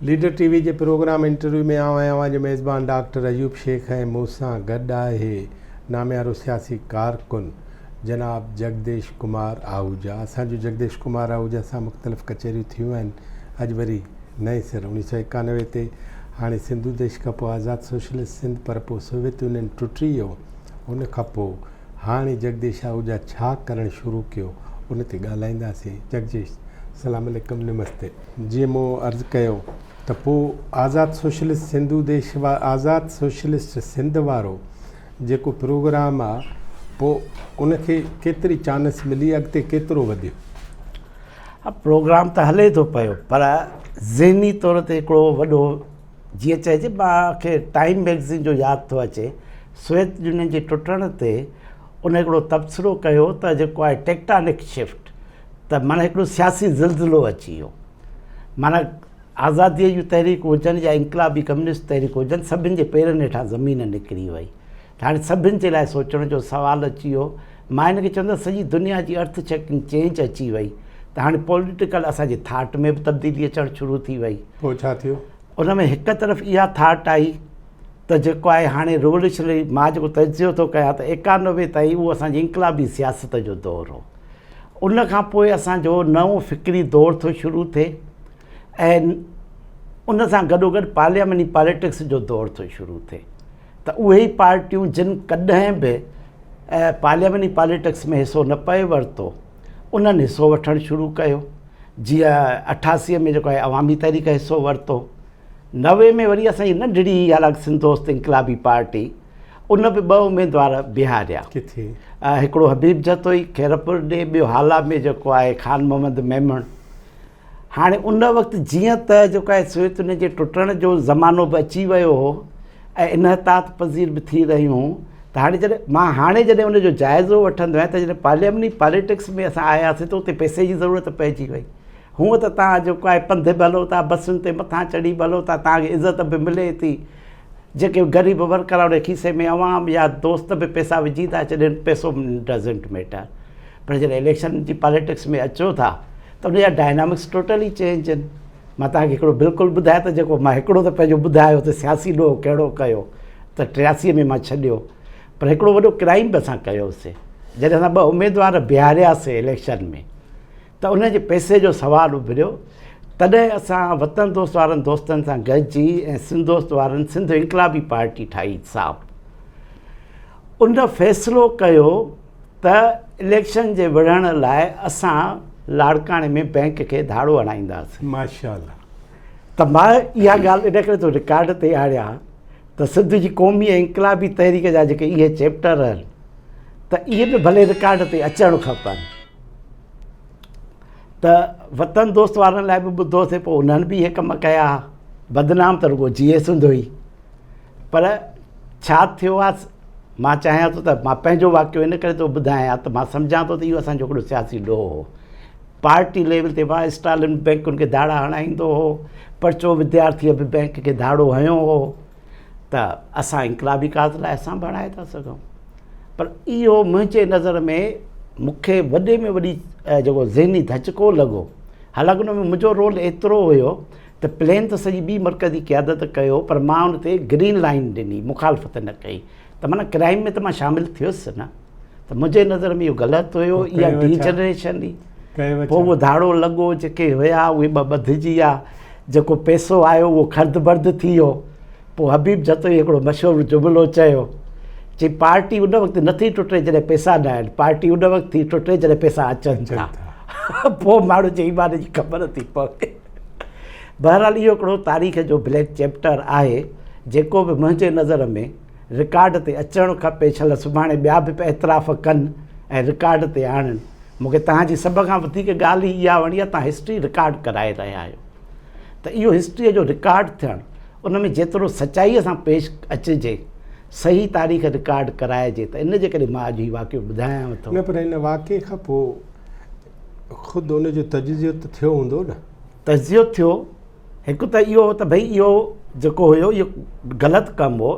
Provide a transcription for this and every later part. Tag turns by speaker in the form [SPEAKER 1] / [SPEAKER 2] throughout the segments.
[SPEAKER 1] Leader TV के programme interview में आया जो मेज़बान डॉक्टर अयूब शेख है मूसा गड्डा है नामियारो सियासी कारकुन जनाब जगदीश कुमार आहूजा। असो जगदीश कुमार आहूजा से मुख्तलिफ़ कचहरियों थी अज वरी नए सिर 1991 ते हाँ सिंधु देश का आज़ाद सोशलिस्ट सिंध पर सोवियत यूनियन टुटी वियो। उन हाँ जगदीश आहूजा छा करण शुरू किया उन ते ॻाल्हाईंदासीं। जगदीश सलाम अलैकुम नमस्ते। जी मूँ अर्ज़ कयो तो आज़ाद सोशलिस्ट सिंधु देश आज़ाद सोशलिस्ट सिंध वारो जो प्रोग्राम आ उनके केतरी चानस मिली अगते केतरो वधियो?
[SPEAKER 2] प्रोग्राम तो हले तो पियो पर ज़हनी तौर ते हिकिड़ो वॾो जीअं चइजे मूंखे टाइम मैगज़ीन जो यादि थो अचे सोवियत यूनियन जे टुटण ते उन हिकिड़ो तबसरो कयो त जेको आहे टेक्टानिक शिफ्ट त माना हिकिड़ो सियासी ज़िलज़िलो अची वियो। माना आज़ादीअ जूं तहरीकूं हुजनि या इनकलाबी कम्युनिस्ट तहरीकूं हुजनि सभिनि जे पेरनि हेठां ज़मीन निकिरी वई। हाणे सभिनि जे लाइ सोचण जो सुवाल अची वियो। मां हिन खे चवंदसि सॼी दुनिया जी अर्थ चेंज अची वई त हाणे पॉलिटिकल असांजे थाट में बि तब्दीली अचणु शुरू थी वई।
[SPEAKER 1] पोइ छा थियो?
[SPEAKER 2] उन में हिकु तरफ़ इहा थाट आई त जेको आहे हाणे रिवोल्यूशनरी मां जेको तजियो थो कयां त 91 ताईं उहो असांजी इनकलाबी सियासत जो दौरु हो। उन खां पोइ असांजो नओं फ़िक्री दौरु थो शुरू थिए ऐं उन सां गॾोगॾु पार्लियामेंटी पॉलिटिक्स जो दौरु थो शुरू थिए त उहे ई पार्टियूं जिन कॾहिं बि पार्लियामेंटी पॉलिटिक्स में हिसो न पए वरितो उन्हनि हिसो वठणु शुरू कयो। जीअं 88 में जेको आहे अवामी तहरीक हिसो वरितो। 90 में वरी असांजी नंढड़ी अलॻि सिंधोस्त इनकलाबी पार्टी उन बि 2 उम्मीदवार बिहारिया।
[SPEAKER 1] किथे?
[SPEAKER 2] हिकिड़ो हबीब जतोई खैरपुर ॾे, ॿियो हाला में जेको आहे खान मोहम्मद मेमण। हाणे उन वक़्तु जीअं त जेको आहे सोवियत यूनियन जे टुटण जो ज़मानो बि अची वियो हो ऐं इनहतात पज़ीर बि थी रहियूं त हाणे जॾहिं उनजो जाइज़ो वठंदो आहियां त जॾहिं पार्लियामेंटी पॉलिटिक्स में असां आयासीं त उते पैसे जी ज़रूरत पइजी वई। हूअं त तव्हां जेको आहे पंधु बि हलो था, बसुनि ते मथां चढ़ी बि हलो था, तव्हांखे इज़त बि मिले थी। जेके ग़रीब वर्कर वारे खीसे में अवाम या दोस्त बि पैसा विझी था छॾनि, पैसो डज़ंट मैटर। पर जॾहिं इलेक्शन जी पॉलिटिक्स में अचो था त उनजा डायनामिक्स टोटली चेंज आहिनि। मां तव्हांखे हिकिड़ो बिल्कुलु ॿुधायां त जेको मां हिकिड़ो त पंहिंजो ॿुधायो त सियासी ॾोह कहिड़ो कयो त 83 में मां छॾियो, पर हिकिड़ो वॾो क्राइम बि असां कयोसीं जॾहिं असां 2 उम्मीदवार बीहारियासीं इलेक्शन में त उनजे पैसे जो सुवालु उभिरियो। तॾहिं असां वतन दोस्त वारनि दोस्तनि सां गॾिजी ऐं सिंध दोस्त वारनि सिंध इनकलाबी पार्टी ठाही साहब। उन फ़ैसिलो कयो त इलेक्शन जे विढ़ण लाइ असां लाड़काणे में बैंक खे धाड़ो हणाईंदासीं।
[SPEAKER 1] माशाअल्लाह।
[SPEAKER 2] त मां इहा ॻाल्हि इन करे थो रिकॉर्ड ते आणिया त सिंध जी क़ौमी ऐं इनकलाबी तहरीक जा जेके इहे चैप्टर आहिनि त इहे बि भले रिकॉर्ड ते अचणु खपनि। त वतन दोस्त वारनि लाइ बि ॿुधोसीं, पोइ उन्हनि बि इहे कम कया। बदनाम त रुॻो GS हुई। पर छा थियो आहे मां चाहियां थो त मां पंहिंजो वाक़ियो इन करे थो ॿुधायां त मां सम्झां थो त इहो असांजो हिकिड़ो सियासी ॾोह हो। पार्टी लेवल ते मां स्टालिन बैंकुनि खे धाड़ा हणाईंदो हो, पर्चो विद्यार्थीअ बि बैंक खे धाड़ो हयो हो त असां इनकलाबी काज़ लाइ असां बि हणाए था सघूं। पर इहो मुंहिंजे नज़र में मूंखे वॾे में वॾी जेको ज़हनी धचको लॻो। हालांकि उन में मुंहिंजो रोल एतिरो हुयो त प्लेन त सॼी ॿी मर्कज़ी क़यादत कयो पर मां उन ते ग्रीन लाइन ॾिनी, मुखालफ़त न कई। त माना क्राइम में त मां शामिलु थियुसि न। त मुंहिंजे नज़र में इहो ग़लति हुयो। इहा डी जनरेशन हुई। पोइ उहो धाड़ो लॻो, जेके हुया उहे ॿधिजी विया, जेको पैसो आयो उहो खर्द बर्द थी वियो। पोइ हबीब जतोई हिकिड़ो मशहूरु जुमिलो चयो, चई पार्टी उन वक़्तु नथी टुटे जॾहिं पैसा न आहिनि, पार्टी उन वक़्तु थी टुटे जॾहिं पैसा अचनि था। पोइ माण्हू जे ईमान जी ख़बर थी पवे। बहरहाल इहो हिकिड़ो तारीख़ जो ब्लैक चैप्टर आहे जेको बि मुंहिंजे नज़र में रिकॉर्ड ते अचणु खपे। छल सुभाणे ॿिया बि एतिराफ़ कनि ऐं रिकॉर्ड ते आणनि। मूंखे तव्हांजी सभ खां वधीक ॻाल्हि इहा वणी आहे, तव्हां हिस्ट्री रिकॉर्ड कराए रहिया आहियो। त इहो हिस्ट्रीअ जो रिकॉर्ड थियणु, उन में जेतिरो सचाईअ सां पेश अचिजे, सही तारीख़ रिकॉर्ड कराइजे, त इन जे करे मां अॼु हीउ वाक़ियो ॿुधायांव थो।
[SPEAKER 1] न पर हिन वाक़िए खां पोइ ख़ुदि उनजो तजियो त थियो हूंदो न? तजियो
[SPEAKER 2] थियो। हिकु त इहो त भई इहो जेको हुयो इहो ग़लति कमु हो।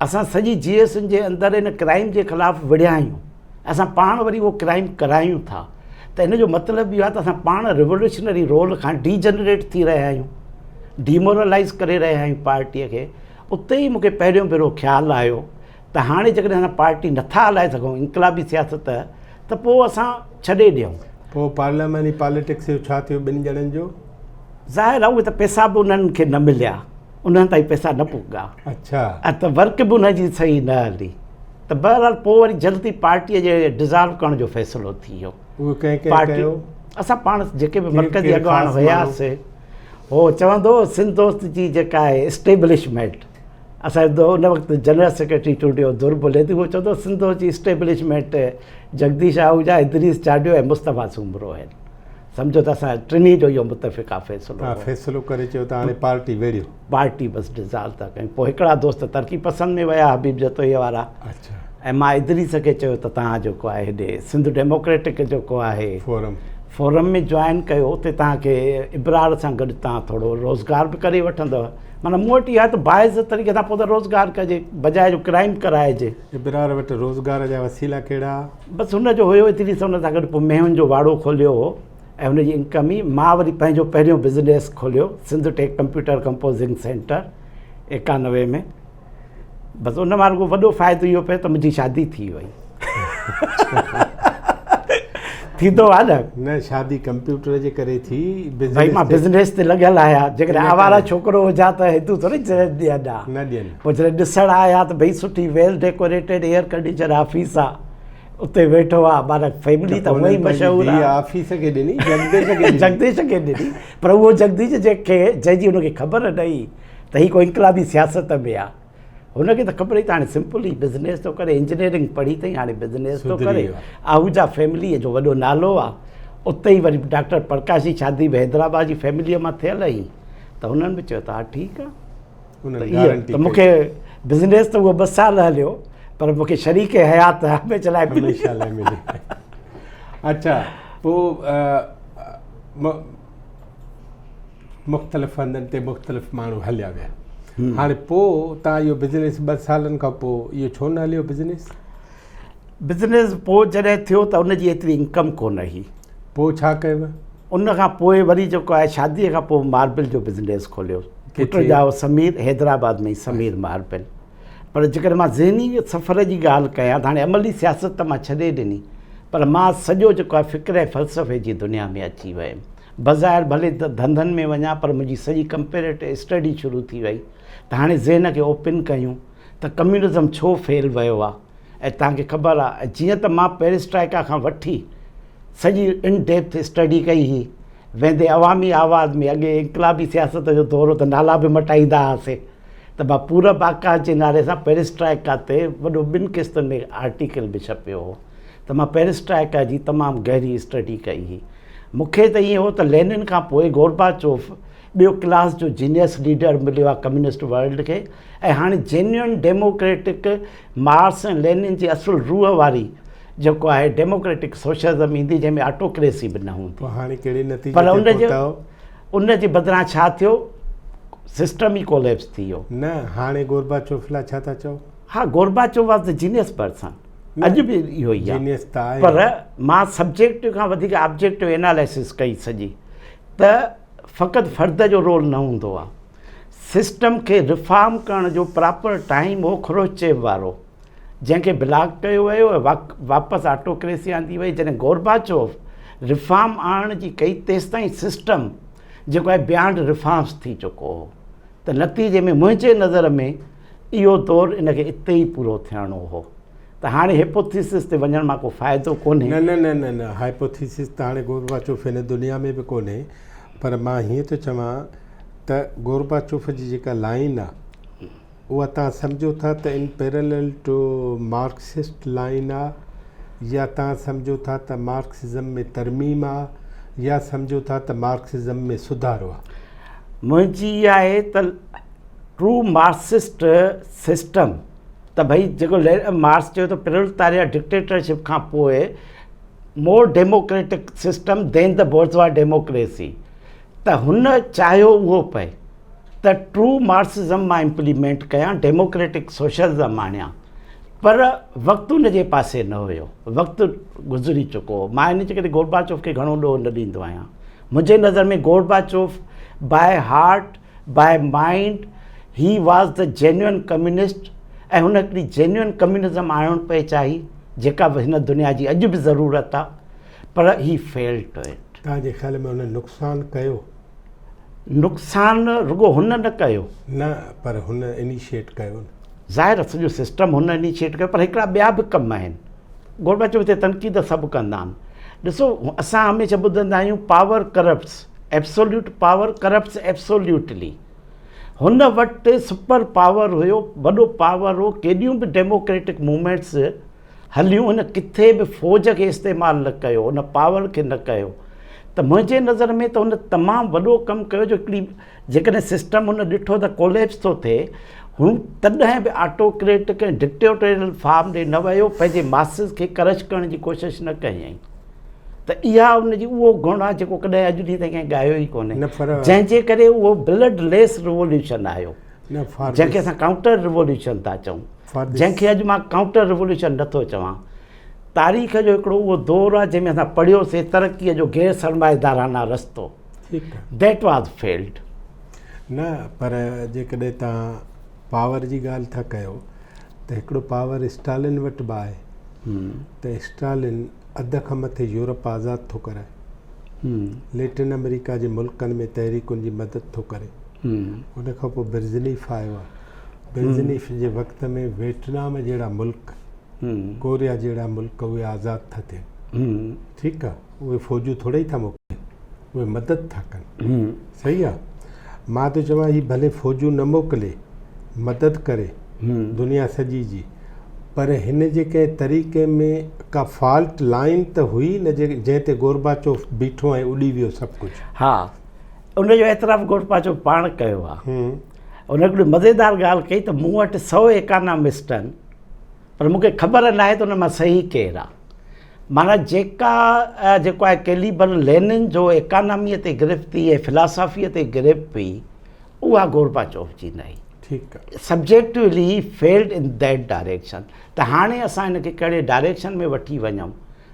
[SPEAKER 2] असां सॼी GS जे अंदरि इन क्राइम जे ख़िलाफ़ु विढ़िया आहियूं। असां पाण वरी उहो क्राइम करायूं था। त इन जो मतिलबु इहो आहे त असां पाण रिवोल्यूशनरी रोल खां डीजनरेट थी रहिया आहियूं। डिमोरलाइज़ करे रहिया आहियूं पार्टीअ खे, उते ई मूंखे पहिरियों भेरो ख़्यालु आयो त हाणे जेकॾहिं असां पार्टी नथा हलाए सघूं इनक़लाबी सियासत, त पोइ असां छॾे ॾियूं।
[SPEAKER 1] पोइ पार्लियामेंट पॉलिटिक्स जो छा थियो ॿिनि ॼणनि जो?
[SPEAKER 2] ज़ाहिर आहे उहे त पैसा बि उन्हनि खे न मिलिया, उन्हनि ताईं पैसा न पुॻा,
[SPEAKER 1] अच्छा,
[SPEAKER 2] ऐं त वर्क बि उनजी सही न हली, त बहरहाल पोइ वरी जल्दी पार्टीअ जे डिज़ॉल्व करण जो फ़ैसिलो थी वियो।
[SPEAKER 1] उहो कंहिं
[SPEAKER 2] पार्टी
[SPEAKER 1] कयो?
[SPEAKER 2] असां पाण जेके बि
[SPEAKER 1] कहिड़े-
[SPEAKER 2] मर्कज़ी
[SPEAKER 1] कहिड़े
[SPEAKER 2] अॻवान
[SPEAKER 1] ख़ासि
[SPEAKER 2] हुयासीं, हो चवंदो सिंध दोस्त जी जेका आहे इस्टेब्लिशमेंट, असांजो उन वक़्तु जनरल सेक्रेटरी चूंडियो दुर बोले थी, उहो चवंदो सिंध दोस्त जी इस्टेब्लिशमेंट जगदीश आहूजा, इदरीस चाडियो ऐं मुस्तफ़ा सुमरो आहिनि। सम्झो त असां टिनी जो इहो मुतफ़िक़ा फ़ैसिलो
[SPEAKER 1] हा,
[SPEAKER 2] हो।
[SPEAKER 1] फ़ैसिलो करे चयो त हाणे पार्टी वेड़ियो।
[SPEAKER 2] पार्टी बसि डिज़ॉल्व था कयूं। पोइ हिकिड़ा दोस्त तरक़ी पसंदि में विया, हबीब जतोई वारा,
[SPEAKER 1] अच्छा,
[SPEAKER 2] ऐं मां इदरीस खे चयो त तव्हां जेको आहे हेॾे सिंध डेमोक्रेटिक जेको आहे फोरम में जॉइन कयो, उते तव्हांखे इबरार सां गॾु तव्हां थोरो रोज़गार बि करे वठंदव। माना मूं वटि इहा त बाइज़ तरीक़े सां पोइ त रोज़गार कजे, बजाए जो क्राइम कराइजे।
[SPEAKER 1] इबरार वटि रोज़गार जा वसीला कहिड़ा?
[SPEAKER 2] बसि हुनजो हुयो इदरीस, हुन सां गॾु पोइ मेहुनि जो वाड़ो खोलियो हो ऐं हुनजी इनकम ई, मां वरी पंहिंजो पहिरियों बिज़नेस खोलियो Sindh tech computer composing centre 91 में। बसि उन मां वॾो फ़ाइदो इहो पियो त मुंहिंजी शादी थी वई। थींदो आहे
[SPEAKER 1] न, शादी कंप्यूटर जे करे थी,
[SPEAKER 2] भई मां बिज़नेस ते लॻियल आहियां। जेकॾहिं आवारा छोकिरो हुजा त हेतू थोरी ॾियनि,
[SPEAKER 1] न ॾियनि।
[SPEAKER 2] पोइ जॾहिं ॾिसणु आया त भई सुठी वेल डेकोरेटेड एयर कंडीशनर ऑफिस आहे, उते वेठो आहे, माना फैमिली त उहा ई मशहूरु आहे।
[SPEAKER 1] ऑफिस खे ॾिनी,
[SPEAKER 2] जगदीश खे ॾिनी, पर उहो जगदीश जंहिंजी हुनखे ख़बर न हुई त हीअ कोई इनक़लाबी सियासत में आहे, हुनखे त ख़बर ई त हाणे सिंपल ई बिज़नेस थो करे, इंजीनियरिंग पढ़ी अथई, हाणे बिज़नेस थो करे। आहूजा फैमिलीअ जो वॾो नालो आहे। उते ई वरी डॉक्टर प्रकाश जी शादी बि हैदराबाद जी फैमिलीअ मां थियल हुई, त हुननि बि चयो त हा ठीकु आहे। त मूंखे बिज़नेस त उहो 2 साल हलियो, पर मूंखे शरीक हयात हमेशह लाइ मिली।
[SPEAKER 1] अच्छा, पोइ मुख़्तलिफ़ हंधनि ते मुख़्तलिफ़ माण्हू हलिया विया। हाणे पोइ तव्हां इहो बिज़नेस 2 सालनि खां पोइ इहो छो न हलियो बिज़नेस?
[SPEAKER 2] बिज़नेस पोइ जॾहिं थियो त उनजी एतिरी इनकम कोन हुई।
[SPEAKER 1] पोइ छा कयव?
[SPEAKER 2] उन खां पोइ वरी जेको आहे शादीअ खां पोइ मार्बल जो बिज़नेस खोलियो। पुट जाओ समीर, हैदराबाद में ई समीर मार्बल। पर जेकॾहिं मां ज़हनी सफ़र जी ॻाल्हि कयां त हाणे अमली सियासत त मां छॾे ॾिनी, पर मां सॼो जेको आहे फ़िक्र ऐं फ़लसफ़े जी दुनिया में अची वियुमि। बज़ाहिर भले धंधनि में वञा, पर मुंहिंजी सॼी कंपेरेटिव स्टडी शुरू थी वई त हाणे ज़हन खे ओपन कयूं त कम्यूनिज़म छो फेल वियो आहे। ऐं तव्हांखे ख़बर आहे, जीअं त मां पेरिस्ट्राइका खां वठी सॼी इन डेप्थ स्टडी कई हुई, वेंदे अवामी आवाज़ में अॻे इनक़लाबी सियासत जो दौर त नाला बि मटाईंदा हुआसीं, त मां पूरब आकाश जे नाले सां पेरिस्ट्राइका ते वॾो 2 क़िस्तुनि में आर्टिकल बि छपियो हो। त मां पेरिस्ट्राइका जी तमामु गहरी स्टडी कई हुई। मूंखे त ईअं हो त लेनिन खां पोइ गोर्बाचोव ॿियो क्लास जो जीनियस लीडर मिलियो आहे कम्युनिस्ट वर्ल्ड खे, ऐं हाणे जेन्युइन डेमोक्रेटिक मार्क्स ऐं लेनिन जी असुलु रूह वारी जेको आहे डेमोक्रेटिक सोशलिज़म ईंदी, जंहिंमें ऑटोक्रेसी बि न हूंदी।
[SPEAKER 1] हाणे कहिड़े नतीजे
[SPEAKER 2] पर उनजे बदिरां छा थियो, सिस्टम ई कोलेप्स थी वियो।
[SPEAKER 1] न, हाणे गोर्बाचोव लाइ छा था चओ?
[SPEAKER 2] हा, गोर्बाचोव वाज़ द जीनियस पर्सन, अॼु बि इहो ई आहे। पर मां सब्जेक्टिव खां वधीक ऑब्जेक्टिव एनालिसिस कई सॼी, त फ़क़ति फ़र्द जो रोल न हूंदो आहे। सिस्टम खे रिफॉर्म करण जो प्रॉपर टाइम हो ख्रोश्चेव वारो, जंहिंखे ब्लॉक कयो वियो ऐं वापसि ऑटोक्रेसी आंदी वई। जॾहिं गोर्बाचोव रिफॉर्म आणण जी कई, तेसिताईं सिस्टम जेको आहे बियॉन्ड रिफॉर्म्स थी चुको हो। त नतीजे में मुंहिंजे नज़र में इहो दौरु इनखे इते ई पूरो थियणो हो। त हाणे हाइपोथेसिस ते वञण मां को फ़ाइदो कोन्हे।
[SPEAKER 1] न न न न न हाइपोथेसिस त हाणे गोर्बाचोव हिन दुनिया में बि कोन्हे, पर मां हीअं थो चवां त गोर्बाचोव जी जेका लाइन आहे उहा तव्हां सम्झो था त in parallel two Marxist line आहे, या तव्हां सम्झो था त मार्क्सिज़म में तरमीम आहे, या सम्झो था त मार्क्सिज़म में सुधारो आहे?
[SPEAKER 2] मुंहिंजी इहा आहे त ट्रू मार्क्सिस्ट सिस्टम त भई जेको मार्क्स चयो त प्रोलेटारिया डिक्टेटरशिप खां पोइ मोर democratic system then the bourgeois democracy, त हुन चाहियो उहो पए त ट्रू मार्क्सिज़म मां इम्प्लीमेंट कयां, डेमोक्रेटिक सोशलिज़म आणियां, पर वक़्तु उन जे पासे न हुयो, वक़्तु गुज़री चुको हो। मां इन जे करे गोर्बाचोव खे घणो ॾोह न ॾींदो आहियां। मुंहिंजे नज़र में Gorbachev by heart by mind he was the genuine communist ऐं हुन हिकिड़ी जेन्युअन कम्युनिज़म आणणु पए चाही जेका हिन दुनिया जी अॼु बि ज़रूरत आहे, पर ही फेल्ड टू इट।
[SPEAKER 1] तव्हांजे ख़्याल में हुन नुक़सानु कयो?
[SPEAKER 2] नुक़सानु रुॻो हुन न कयो,
[SPEAKER 1] न, पर हुन इनिशिएट कयो न।
[SPEAKER 2] ज़ाहिर सॼो सिस्टम हुन इनिशिएट कयो, पर हिकिड़ा ॿिया बि कम आहिनि। गोरबाचोव ते तनक़ीद सभु कंदा आहिनि। ॾिसो, असां हमेशह ॿुधंदा आहियूं power corrupts, absolute power corrupts absolutely. हुन वटि सुपर पावर हुयो, वॾो पावर हो, केॾियूं बि डेमोक्रेटिक मूवमेंट्स हलियूं, हुन किथे बि फ़ौज खे इस्तेमालु न कयो, हुन पावर खे न कयो। त मुंहिंजे नज़र में त हुन तमामु वॾो कमु कयो, जो हिकिड़ी जेकॾहिं सिस्टम हुन ॾिठो त कोलेप्स थो थिए, हू तॾहिं बि ऑटोक्रेटिक ऐं डिक्टेटोरियल फॉर्म ॾे न वियो, पंहिंजे मासिस खे करश करण जी कोशिशि न कयईं। त इहा उनजी उहो गुण आहे जेको कॾहिं अॼु ॾींहं ताईं कंहिं ॻायो ई कोन्हे, जंहिंजे करे उहो ब्लड लेस रिवोल्यूशन आयो, जंहिंखे असां काउंटर रिवोल्यूशन था चऊं, जंहिंखे अॼु मां काउंटर रिवोल्यूशन नथो चवां। तारीख़ जो हिकिड़ो उहो दौरु आहे जंहिंमें असां पढ़ियोसीं तरक़ीअ जो गैर सरमाएदाराना रस्तो, दैट वॉज फेल्ड।
[SPEAKER 1] न, पर जेकॾहिं तव्हां पावर जी ॻाल्हि था कयो त हिकिड़ो पावर स्टालिन वटि बि आहे। त स्टालिन अध खां मथे यूरोप आज़ादु थो कराए, लैटिन अमेरिका जे मुल्कनि में तहरीकुनि जी मदद थो करे। उन खां पोइ ब्रिजनीफ आयो आहे। ब्रिजनीफ जे वक़्त में वियतनाम जहिड़ा मुल्क, कोरिया जहिड़ा मुल्क उहे आज़ादु था थियनि। ठीकु आहे, उहे फ़ौजूं थोरे ई था मोकिलनि, उहे मदद था कनि। सही आहे, मां त चवां ही भले फ़ौजूं न मोकिले, मदद करे दुनिया सॼी जी, पर हिन जे कंहिं तरीक़े में का फॉल्ट लाइन त हुई न जंहिं ते गोरबाचोव बीठो ऐं उॾी वियो सभु कुझु।
[SPEAKER 2] हा, उनजो एतिराफ़ गोरबाचोव पाण कयो आहे। उन हिकिड़ी मज़ेदार ॻाल्हि कई त मूं वटि 100 इकानमिस्ट आहिनि, पर मूंखे ख़बर न आहे त उन मां सही केरु आहे। माना जेको आहे कैलिबर लेनिन जो इकानमीअ ते गिरफ़्ती ऐं फिलासफ़ीअ ते गिरफ़्ती, उहा गोरबाचोव जी न हुई।
[SPEAKER 1] ठीकु आहे,
[SPEAKER 2] subjectively he failed in that direction. त हाणे असां हिनखे कहिड़े डायरेक्शन में वठी वञूं,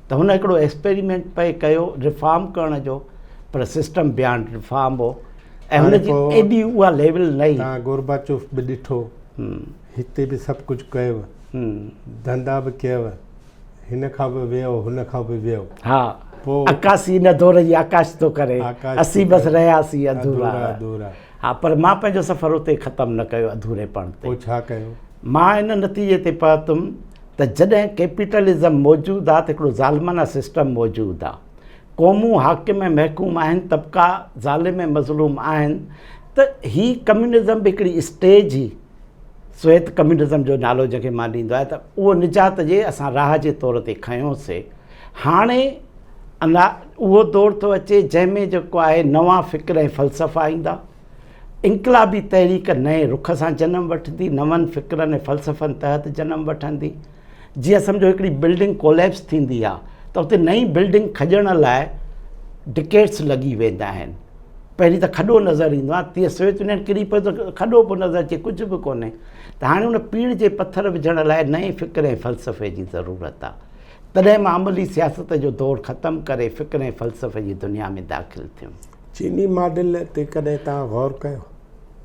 [SPEAKER 2] त हुन हिकिड़ो एक्सपेरिमेंट पए कयो रिफॉर्म करण जो, पर सिस्टम बियॉन्ड रिफॉर्म हो ऐं हुनजी एॾी उहा लेवल न हुई।
[SPEAKER 1] तव्हां गोरबाचोव बि ॾिठो, हिते बि सभु कुझु कयव, धंधा बि कयव, हिन खां बि वियो, हुन खां बि वियो।
[SPEAKER 2] हा, पोइ 81 न दौर जी आकाश थो करे, 80 बसि रहियासीं अधूरा। हा, पर मां पंहिंजो सफ़र उते ख़तमु न कयो अधूरेपण ते।
[SPEAKER 1] पोइ छा कयो? मां
[SPEAKER 2] हिन नतीजे ते पहुतुमि त जॾहिं कैपिटलिज़म मौजूदु आहे त हिकिड़ो ज़ालिमाना सिस्टम मौजूदु आहे, क़ौमूं हाकिम ऐं महकूम आहिनि, तबिका ज़ालिम ऐं मज़लूम आहिनि, त ही कम्युनिज़म बि हिकिड़ी स्टेज ई स्वेत कम्युनिज़म जो नालो जंहिंखे मां ॾींदो आहे, त उहो निजात जे असां राह जे तौर ते खयोंसीं। हाणे अञा उहो दौरु थो अचे जंहिंमें जेको आहे नवां फ़िक्र ऐं फ़लसफ़ा ईंदा, इनकलाबी तहरीक नए रुख सां जनमु वठंदी, नवनि फ़िक्रनि ऐं फ़लसफ़नि तहत जनमु वठंदी। जीअं सम्झो हिकिड़ी बिल्डिंग कोलैप्स थींदी आहे त उते नई बिल्डिंग खॼण लाइ डिकेट्स लॻी वेंदा आहिनि। पहिरीं त खॾो नज़र ईंदो आहे, तीअं सोवियत यूनियन किरी पियो त खॾो पोइ नज़र अचे, कुझु बि कोन्हे। त हाणे उन पीढ़ जे पथर विझण लाइ नए फ़िक्र ऐं फ़लसफ़े जी ज़रूरत आहे। तॾहिं मां अमली सियासत जो दौरु ख़तमु करे फ़िक्र ऐं फ़लसफ़े जी दुनिया में दाख़िलु थियुमि।
[SPEAKER 1] चीनी मॉडल ते कॾहिं तव्हां गौर कयो?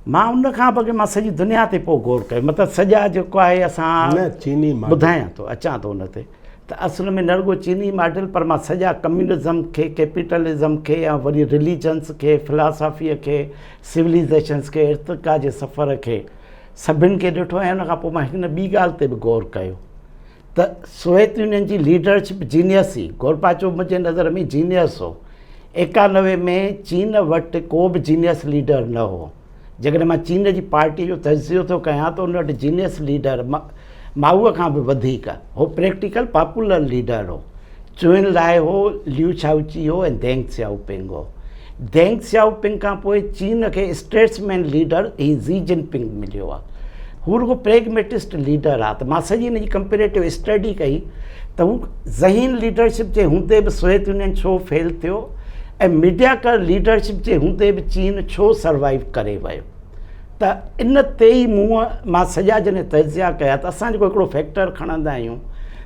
[SPEAKER 2] मां उन खां बग़ैर मां सॼी दुनिया ते पोइ गौर कयो, मतिलबु सॼा जेको आहे असां
[SPEAKER 1] न चीनी
[SPEAKER 2] ॿुधायां थो, अचां थो उन ते। त असल में न रुॻो चीनी मॉडल, पर मां सॼा कम्युनिज़म खे, कैपिटलिज़म खे, या वरी रिलीजन्स खे, फिलासफ़ीअ खे, सिविलाइज़ेशन्स खे, इर्तिक़ा जे सफ़र खे, सभिनि खे ॾिठो। ऐं उन खां पोइ मां हिन ॿी ॻाल्हि ते बि गौर कयो त सोवियत यूनियन जी लीडरशिप जीनियस ई, गोरबाचोव मुंहिंजे नज़र में जीनियस हो। 91 में चीन वटि को बि जीनियस लीडर न हो। जेकॾहिं मां चीन जी पार्टी जो तज़किरो थो कयां त उन वटि जीनियस लीडर माओ खां बि वधीक हो, प्रैक्टिकल पॉपुलर लीडर हो। चुइन लाइ हो लियू शाओची हो ऐं देंग सियाओपिंग हो। देंग सियाओपिंग खां पोइ चीन खे स्टेट्समैन लीडर ही ज़ी जिनपिंग मिलियो आहे। हू रुॻो प्रेगमेटिस्ट लीडर आहे। त मां सॼी हिन जी कंपेरेटिव स्टडी कई त हू ज़हीन लीडरशिप जे हूंदे बि सोवियत यूनियन छो फेल थियो ऐं मीडियाकर लीडरशिप जे हूंदे बि चीन छो सर्वाइव करे वियो। त इन ते ई मां सॼा जॾहिं तज़िया कया त असां जेको हिकिड़ो फैक्टर खणंदा आहियूं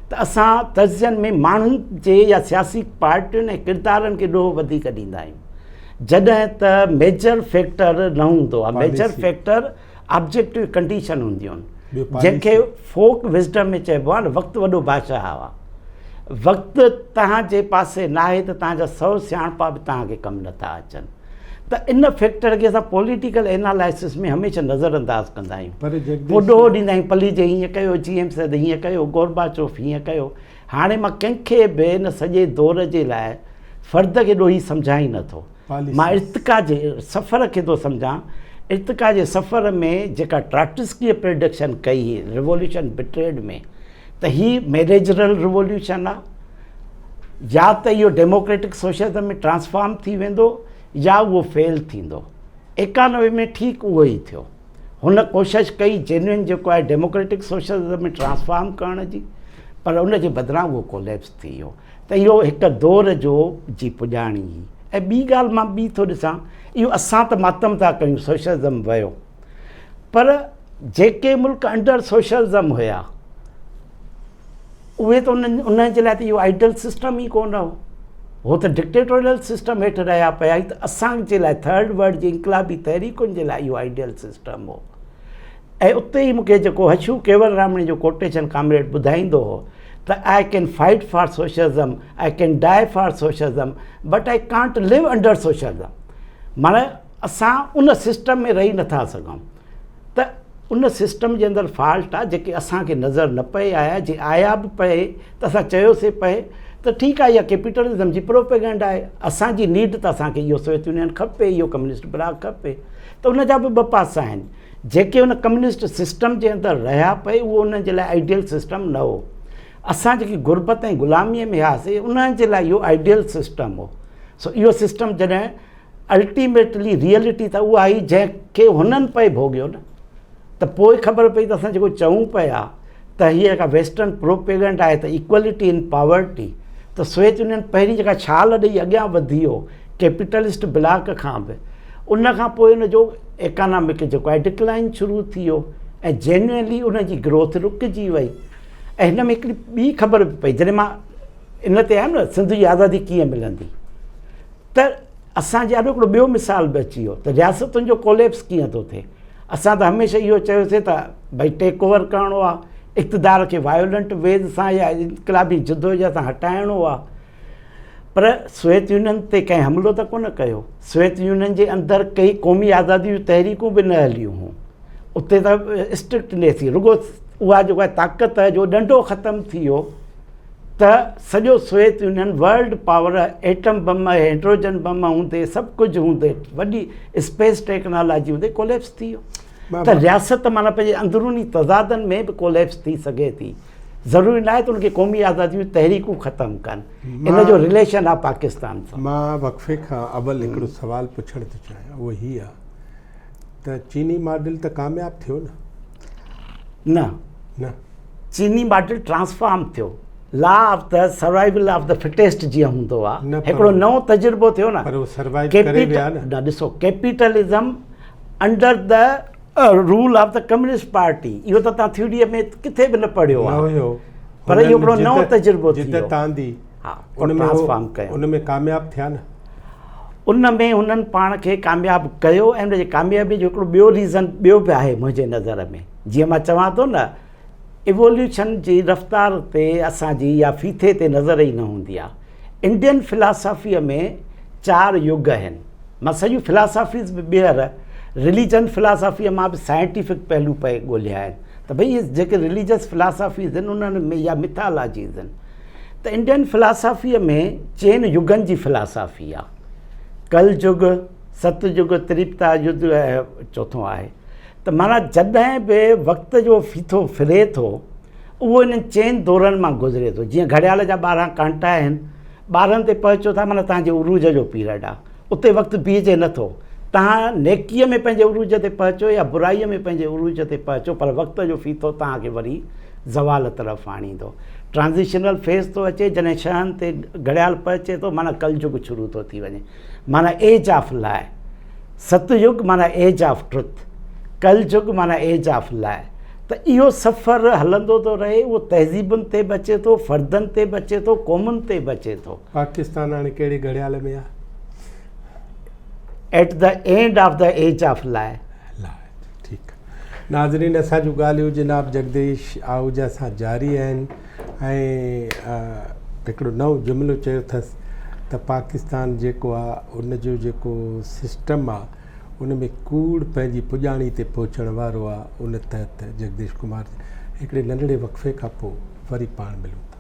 [SPEAKER 2] त असां तज़ियनि में माण्हुनि जे या सियासी पार्टियुनि ऐं किरदारनि खे ॾोह वधीक ॾींदा आहियूं। जॾहिं त मेजर फैक्टर न हूंदो आहे। Major
[SPEAKER 1] Policy.
[SPEAKER 2] Factor objective condition हूंदियूं
[SPEAKER 1] ॿियो
[SPEAKER 2] आहिनि,
[SPEAKER 1] policy.
[SPEAKER 2] जंहिंखे फोक विज़डम में चइबो आहे न, वक़्तु वॾो बादशाह आहे। वक़्तु तव्हांजे पासे न आहे त तव्हांजा 100 सियाणपा बि तव्हांखे कमु नथा अचनि। त इन फैक्टर खे असां पॉलिटिकल एनालिसिस में हमेशह नज़रअंदाज़ कंदा आहियूं।
[SPEAKER 1] पर
[SPEAKER 2] पोइ ॾोह ॾींदा आहियूं, पलीजे हीअं कयो, GM सद हीअं कयो, गोरबाचोफ हीअं कयो। हाणे मां कंहिंखे बि इन सॼे दौर जे लाइ फ़र्द खे ॾोही सम्झां ई नथो।
[SPEAKER 1] Policies.
[SPEAKER 2] मां इर्तिका जे सफ़र खे थो सम्झां। इर्तिका जे सफ़र में जेका ट्राटस्कीअ प्रिडिक्शन कई हुई रिवोल्यूशन बिट्रेड में, त ही मैनेजरल रिवोल्यूशन आहे, या त इहो डेमोक्रेटिक सोशलिज्म में ट्रांसफॉर्म थी वेंदो या उहो फेल थींदो। 91 में ठीकु उहो ई थियो। हुन कोशिशि कई जेन्युइन जेको आहे डेमोक्रेटिक सोशलिज्म में ट्रांसफॉर्म करण जी, पर उन जे बदिरां उहो कोलैप्स थी वियो। त इहो हिकु दौर जो जी पुॼाणी हुई। ऐं ॿी ॻाल्हि मां ॿी थो ॾिसां, इहो असां त मातम था कयूं सोशलिज्म वियो, पर जेके मुल्क अंडर सोशलिज्म हुया उहे त उन जे लाइ त इहो आइडियल सिस्टम ई कोन हो। हो त डिक्टेटोरियल सिस्टम हेठि रहिया पिया। त असांजे लाइ थर्ड वर्ल्ड जी इनकलाबी तहरीकुनि जे लाइ इहो आइडियल सिस्टम हो। ऐं उते ई मूंखे जेको हशू केवलरामणी जो कोटेशन कामरेड ॿुधाईंदो हो त I can fight for socialism, I can die for socialism, but I can't live under socialism. माना असां उन सिस्टम में रही नथा सघूं। त उन सिस्टम जे अंदरि फॉल्ट आहे जेके असांखे नज़र न पए आया। जे आया बि पए त असां चयोसीं पए त ठीकु आहे, इहा कैपिटलिज़म जी प्रोपेगेंडा आहे। असांजी नीड त असांखे इहो सोवियत यूनियन खपे, इहो कम्युनिस्ट ब्लॉक खपे। त उन जा बि ॿ पासा आहिनि। जेके उन कम्युनिस्ट सिस्टम जे अंदरि रहिया पए उहो उन्हनि जे लाइ आइडियल सिस्टम न हो। असां जेकी गुरबत ऐं ग़ुलामीअ में हुआसीं उन्हनि जे लाइ इहो आइडियल सिस्टम हो। सो इहो सिस्टम जॾहिं अल्टीमेटली रियलिटी त उहा आई जंहिंखे हुननि पए भोॻियो न। त पोइ ख़बर पई त असां जेको चऊं पिया त हीअ जेका वेस्टर्न प्रोपेगेंडा आहे त इक्वलिटी इन पॉवर्टी, त सोवियत यूनियन पहिरीं जेका छाल ॾेई अॻियां वधी वियो कैपिटलिस्ट ब्लॉक खां बि, उन खां पोइ उनजो इकॉनॉमिक जेको आहे डिक्लाइन शुरू थी वियो ऐं जेन्युइनली उनजी ग्रोथ रुकिजी वई। ऐं हिन में हिकिड़ी ॿी ख़बर बि पई, जॾहिं मां इन ते आयुमि न सिंध जी आज़ादी कीअं मिलंदी, त असांजे ॾाढो हिकिड़ो ॿियो मिसाल बि अची वियो त रियासतुनि जो कोलैप्स कीअं थो थिए। असां त हमेशह इहो चयोसीं त भई टेक ओवर करिणो आहे, इक़्तिदार खे वायोलेंट वेज़ सां या इनकलाबी जदोजहद सां हटाइणो आहे। पर सोवियत यूनियन ते कंहिं हमिलो त कोन कयो। सोवियत यूनियन जे अंदरि कई क़ौमी आज़ादी जूं तहरीकूं बि न हलियूं हुयूं। उते त स्ट्रिक्टनेस थी, रुगो उहा जेको आहे ताक़त जो डंडो ख़तमु थी वियो त सॼो Soviet union world power, atom bomb, hydrogen bomb हूंदे, सभु कुझु हूंदे, वॾी स्पेस टेक्नोलॉजी हूंदे कोलैप्स थी वियो। त रियासत माना पंहिंजे अंदरूनी तज़ादनि में बि कोलैप्स थी सघे थी। ज़रूरी न आहे त उनखे क़ौमी आज़ादी जूं तहरीकूं ख़तमु कनि। इन जो रिलेशन आहे पाकिस्तान सां।
[SPEAKER 1] मां वक़फ़े खां अवल हिकिड़ो सुवालु पुछणु थो चाहियां, उहो हीअ आहे त चीनी मॉडल त कामयाबु थियो न? न,
[SPEAKER 2] चीनी मॉडल ट्रांसफॉर्म थियो। Law of the survival of the fittest जीअं हूंदो आहे, हिकिड़ो नओं तजुर्बो थियो न।
[SPEAKER 1] पर उहो सर्वाइव करे विया न।
[SPEAKER 2] ॾिसो, capitalism under the rule of the communist party, इहो त तव्हां थ्योरीअ में किथे बि न पढ़ियो आहे, पर इहो हिकिड़ो नओं तजुर्बो थी वियो।
[SPEAKER 1] ट्रांसफॉर्म कयो, उन में कामयाबु थिया न।
[SPEAKER 2] उन में हुननि पाण खे कामयाबु कयो। ऐं उनजी कामयाबी जो हिकिड़ो ॿियो रीज़न ॿियो बि आहे मुंहिंजे नज़र में। जीअं मां चवां थो न, इवोल्यूशन जी रफ़्तार ते असांजी या फीथे ते नज़र ई न हूंदी आहे। इंडियन फिलासफ़ीअ में 4 युग आहिनि। मां सॼियूं फिलासफ़ीज़ बि ॿीहर रिलीजन फिलासफ़ीअ मां बि साइंटिफिक पहलू पए ॻोल्हिया आहिनि त भई इहे जेके रिलीजियस फिलासफ़ीज़ आहिनि उन्हनि में या मिथालॉजीज़ आहिनि। त इंडियन फिलासफ़ीअ में 4 युगनि जी फिलासफ़ी आहे। कलयुग, सतयुग, त्रेता युग ऐं चौथों आहे। त माना जॾहिं बि वक़्त जो फीथो फिरे थो उहो इन्हनि 4 दौरनि मां गुज़रे थो। जीअं घड़ियाल जा 12 कांटा आहिनि, 12 ते पहुचो था माना तव्हांजे उरूज जो पीरियड आहे, उते वक़्तु बीहजे नथो। तव्हां नेकीअ में पंहिंजे उरूज ते पहुचो या बुराईअ में पंहिंजे उरूज ते पहुचो, पर वक़्त जो फीथो तव्हांखे वरी ज़वाल तरफ़ आणींदो। ट्रांज़िशनल फेज़ थो अचे, जॾहिं 6 ते घड़ियाल पहुचे थो माना कलयुग शुरू थो थी वञे, माना एज ऑफ लाइ। सतयुग माना एज ऑफ ट्रुथ, कलयुग माना एज ऑफ लाइ। त इहो सफ़र हलंदो थो रहे, उहो तहज़ीबुनि ते बि अचे थो, फ़र्दनि ते बि अचे थो, क़ौमुनि ते बि अचे थो।
[SPEAKER 1] पाकिस्तान हाणे कहिड़े घड़ियाल में आहे?
[SPEAKER 2] At the end of the age of lie.
[SPEAKER 1] ठीकु आहे नाज़रीन, असां जूं ॻाल्हियूं जनाब जगदीश आहूजा सां जारी आहिनि ऐं हिकिड़ो नओं जुमिलो चयो अथसि त पाकिस्तान जेको आहे उन जो जेको सिस्टम आहे उन में कूड़ पंहिंजी पुॼाणी ते पहुचण वारो आहे। उन तहत जगदीश कुमार हिकिड़े नंढड़े वक़फ़े खां पोइ वरी पाण मिलूं था।